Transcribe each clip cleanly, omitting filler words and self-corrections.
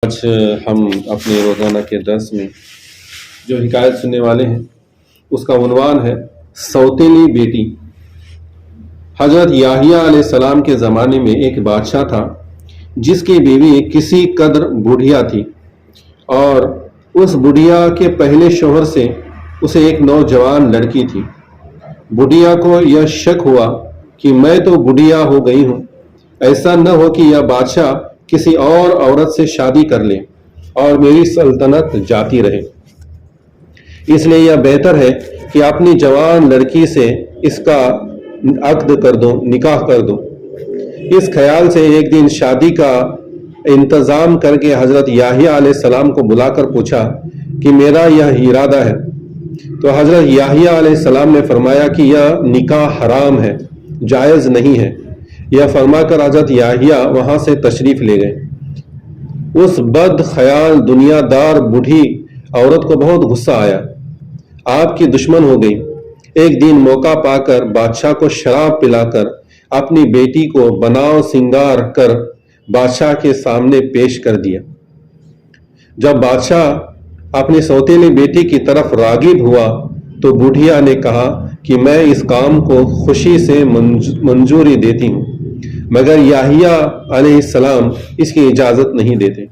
آج ہم اپنے روزانہ کے درس میں جو حکایت سننے والے ہیں اس کا عنوان ہے سوتیلی بیٹی۔ حضرت یحییٰ علیہ السلام کے زمانے میں ایک بادشاہ تھا جس کی بیوی کسی قدر بوڑھیا تھی، اور اس بوڑھیا کے پہلے شوہر سے اسے ایک نوجوان لڑکی تھی۔ بوڑھیا کو یہ شک ہوا کہ میں تو بوڑھیا ہو گئی ہوں، ایسا نہ ہو کہ یہ بادشاہ کسی اور عورت سے شادی کر لے اور میری سلطنت جاتی رہے، اس لیے یہ بہتر ہے کہ اپنی جوان لڑکی سے اس کا عقد کر دو، نکاح کر دو۔ اس خیال سے ایک دن شادی کا انتظام کر کے حضرت یحییٰ علیہ السلام کو بلا کر پوچھا کہ میرا یہ ارادہ ہے، تو حضرت یحییٰ علیہ السلام نے فرمایا کہ یہ نکاح حرام ہے، جائز نہیں ہے۔ یہ فرما کر حضرت یحییٰ وہاں سے تشریف لے گئے۔ اس بد خیال دنیا دار بوڑھی عورت کو بہت غصہ آیا، آپ کی دشمن ہو گئی۔ ایک دن موقع پا کر بادشاہ کو شراب پلا کر اپنی بیٹی کو بناؤ سنگار کر بادشاہ کے سامنے پیش کر دیا۔ جب بادشاہ اپنی سوتیلی بیٹی کی طرف راغب ہوا تو بوڑھیا نے کہا کہ میں اس کام کو خوشی سے منظوری دیتی ہوں، مگر یحییٰ علیہ السلام اس کی اجازت نہیں دیتے۔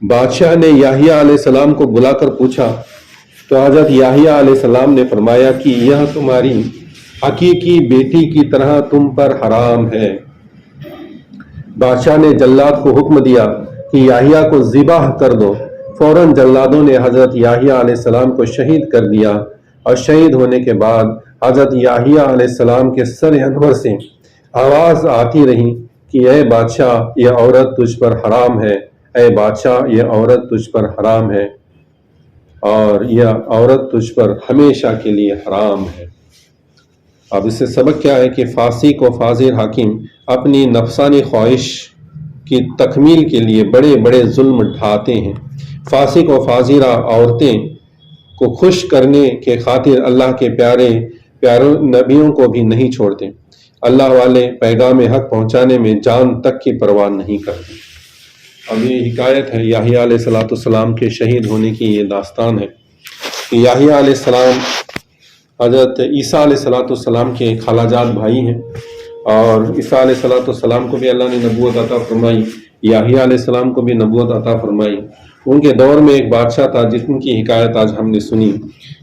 بادشاہ نے یحییٰ علیہ السلام کو بلا کر پوچھا تو حضرت یحییٰ علیہ السلام نے فرمایا کہ یہ تمہاری حقیقی بیٹی کی طرح تم پر حرام ہے۔ بادشاہ نے جلاد کو حکم دیا کہ یحییٰ کو ذبح کر دو۔ فوراً جلادوں نے حضرت یحییٰ علیہ السلام کو شہید کر دیا، اور شہید ہونے کے بعد حضرت یحییٰ علیہ السلام کے سر انور سے آواز آتی رہی کہ اے بادشاہ یہ عورت تجھ پر حرام ہے، اے بادشاہ یہ عورت تجھ پر حرام ہے، اور یہ عورت تجھ پر ہمیشہ کے لیے حرام ہے۔ اب اس سے سبق کیا ہے کہ فاسق و فاجر حاکم اپنی نفسانی خواہش کی تکمیل کے لیے بڑے بڑے ظلم ڈھاتے ہیں۔ فاسق و فاجرہ عورتیں کو خوش کرنے کے خاطر اللہ کے پیارے نبیوں کو بھی نہیں چھوڑتے۔ اللہ والے پیغام حق پہنچانے میں جان تک کی پرواہ نہیں کرتے۔ اب یہ حکایت ہے یحییٰ علیہ السلام کے شہید ہونے کی، یہ داستان ہے کہ یحییٰ علیہ السلام حضرت عیسیٰ علیہ السلام کے خالہ جات بھائی ہیں، اور عیسیٰ علیہ السلام کو بھی اللہ نے نبوت عطا فرمائی، یحییٰ علیہ السلام کو بھی نبوت عطا فرمائی۔ ان کے دور میں ایک بادشاہ تھا جس کی حکایت آج ہم نے سنی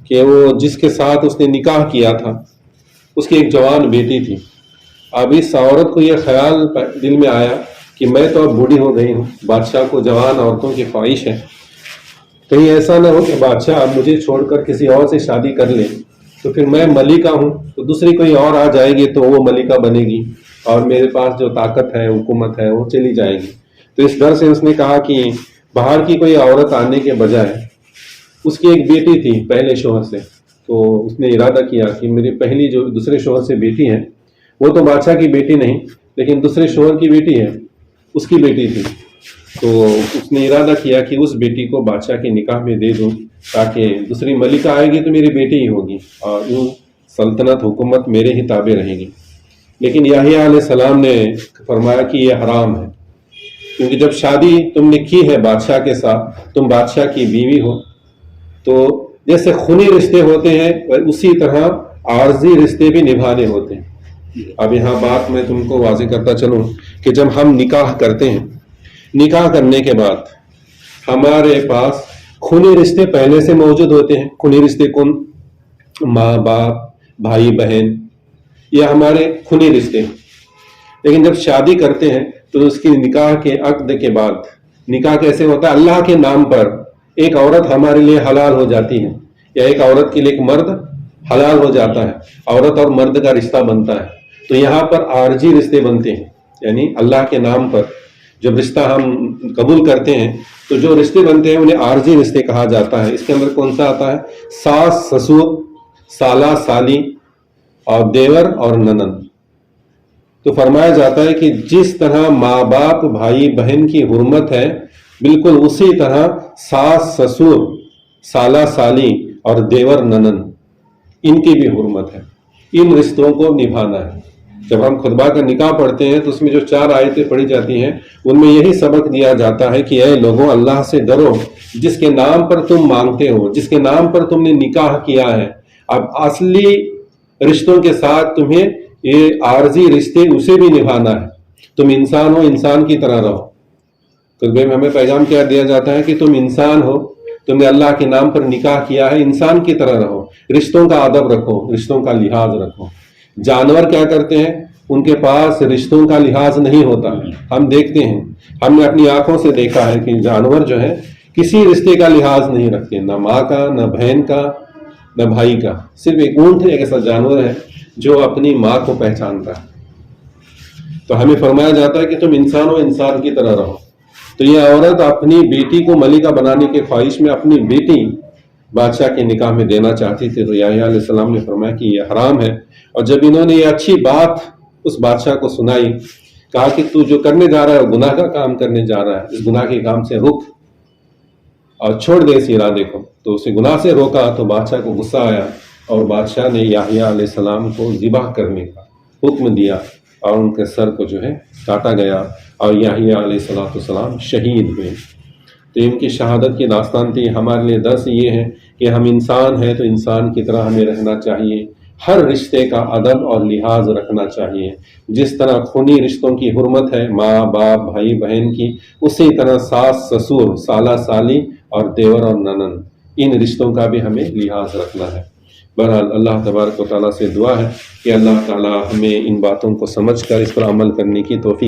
کہ وہ جس کے ساتھ اس نے نکاح کیا تھا اس کی ایک جوان بیٹی تھی۔ اب اس عورت کو یہ خیال دل میں آیا کہ میں تو اب بوڑھی ہو گئی ہوں، بادشاہ کو جوان عورتوں کی خواہش ہے، کہیں ایسا نہ ہو کہ بادشاہ اب مجھے چھوڑ کر کسی اور سے شادی کر لے، تو پھر میں ملکہ ہوں تو دوسری کوئی اور آ جائے گی تو وہ ملکہ بنے گی، اور میرے پاس جو طاقت ہے، حکومت ہے، وہ چلی جائے گی۔ تو اس ڈر سے اس نے کہا کہ باہر کی کوئی عورت آنے کے بجائے اس کی ایک بیٹی تھی پہلے شوہر سے، تو اس نے ارادہ کیا کہ میری پہلی جو دوسرے شوہر سے بیٹی ہے وہ تو بادشاہ کی بیٹی نہیں لیکن دوسرے شوہر کی بیٹی ہے، اس کی بیٹی تھی، تو اس نے ارادہ کیا کہ اس بیٹی کو بادشاہ کے نکاح میں دے دوں تاکہ دوسری ملکہ آئے گی تو میری بیٹی ہی ہوگی اور یوں سلطنت حکومت میرے ہی تابع رہے گی۔ لیکن یحییٰ علیہ السلام نے فرمایا کہ یہ حرام ہے، کیونکہ جب شادی تم نے کی ہے بادشاہ کے ساتھ، تم بادشاہ کی بیوی ہو، تو جیسے خونی رشتے ہوتے ہیں اسی طرح عارضی رشتے بھی نبھانے ہوتے ہیں۔ اب یہاں بات میں تم کو واضح کرتا چلوں کہ جب ہم نکاح کرتے ہیں، نکاح کرنے کے بعد ہمارے پاس خونی رشتے پہلے سے موجود ہوتے ہیں۔ خونی رشتے کون؟ ماں باپ، بھائی بہن، یہ ہمارے خونی رشتے ہیں۔ لیکن جب شادی کرتے ہیں تو اس کی نکاح کے عقد کے بعد، نکاح کیسے ہوتا ہے؟ اللہ کے نام پر ایک عورت ہمارے لیے حلال ہو جاتی ہے، یا ایک عورت کے لیے ایک مرد حلال ہو جاتا ہے، عورت اور مرد کا رشتہ بنتا ہے۔ تو یہاں پر عارضی رشتے بنتے ہیں، یعنی اللہ کے نام پر جب رشتہ ہم قبول کرتے ہیں تو جو رشتے بنتے ہیں انہیں عارضی رشتے کہا جاتا ہے۔ اس کے اندر کون سا آتا ہے؟ ساس سسر، سالہ سالی، اور دیور اور ننند۔ تو فرمایا جاتا ہے کہ جس طرح ماں باپ بھائی بہن کی حرمت ہے، بالکل اسی طرح ساس سسر، سالہ سالی اور دیور ننند، ان کی بھی حرمت ہے۔ ان رشتوں کو نبھانا ہے۔ جب ہم خطبہ کا نکاح پڑھتے ہیں تو اس میں جو 4 آیتیں پڑھی جاتی ہیں ان میں یہی سبق دیا جاتا ہے کہ اے لوگوں اللہ سے ڈرو جس کے نام پر تم مانگتے ہو، جس کے نام پر تم نے نکاح کیا ہے. اب اصلی رشتوں کے ساتھ تمہیں یہ عارضی رشتے اسے بھی نبھانا ہے. تم انسان ہو، انسان کی طرح رہو. خطبے میں ہمیں پیغام کیا دیا جاتا ہے کہ تم انسان ہو، تم نے اللہ کے نام پر نکاح کیا ہے، انسان کی طرح رہو، رشتوں کا ادب رکھو، رشتوں کا لحاظ رکھو. جانور کیا کرتے ہیں؟ ان کے پاس رشتوں کا لحاظ نہیں ہوتا. ہم دیکھتے ہیں، ہم نے اپنی آنکھوں سے دیکھا ہے کہ جانور جو ہے کسی رشتے کا لحاظ نہیں رکھتے، نہ ماں کا، نہ بہن کا، نہ بھائی کا. صرف ایک اونٹ ایک ایسا جانور ہے جو اپنی ماں کو پہچانتا ہے. تو ہمیں فرمایا جاتا ہے کہ تم انسان ہو، انسان کی طرح رہو. تو یہ عورت اپنی بیٹی کو ملکہ بنانے کی خواہش میں اپنی بیٹی بادشاہ کے نکاح میں دینا چاہتی تھی. تو یحییٰ علیہ السلام نے فرمایا کہ یہ حرام ہے. اور جب انہوں نے یہ اچھی بات اس بادشاہ کو سنائی، کہا کہ تو جو کرنے جا رہا ہے وہ گناہ کا کام کرنے جا رہا ہے، اس گناہ کے کام سے رک اور چھوڑ دے اس ارادے کو. تو اسے گناہ سے روکا تو بادشاہ کو غصہ آیا اور بادشاہ نے یحییٰ علیہ السلام کو ذبح کرنے کا حکم دیا اور ان کے سر کو جو ہے کاٹا گیا اور یحییٰ علیہ السلام شہید ہوئے. تو ان کی شہادت کی داستان تھی. ہمارے لیے درس یہ ہے کہ ہم انسان ہیں تو انسان کی طرح ہمیں رہنا چاہیے، ہر رشتے کا ادب اور لحاظ رکھنا چاہیے. جس طرح خونی رشتوں کی حرمت ہے ماں باپ بھائی بہن کی، اسی طرح ساس سسر سالہ سالی اور دیور اور ننند، ان رشتوں کا بھی ہمیں لحاظ رکھنا ہے. بہرحال اللہ تبارک و تعالیٰ سے دعا ہے کہ اللہ تعالیٰ ہمیں ان باتوں کو سمجھ کر اس پر عمل کرنے کی توفیق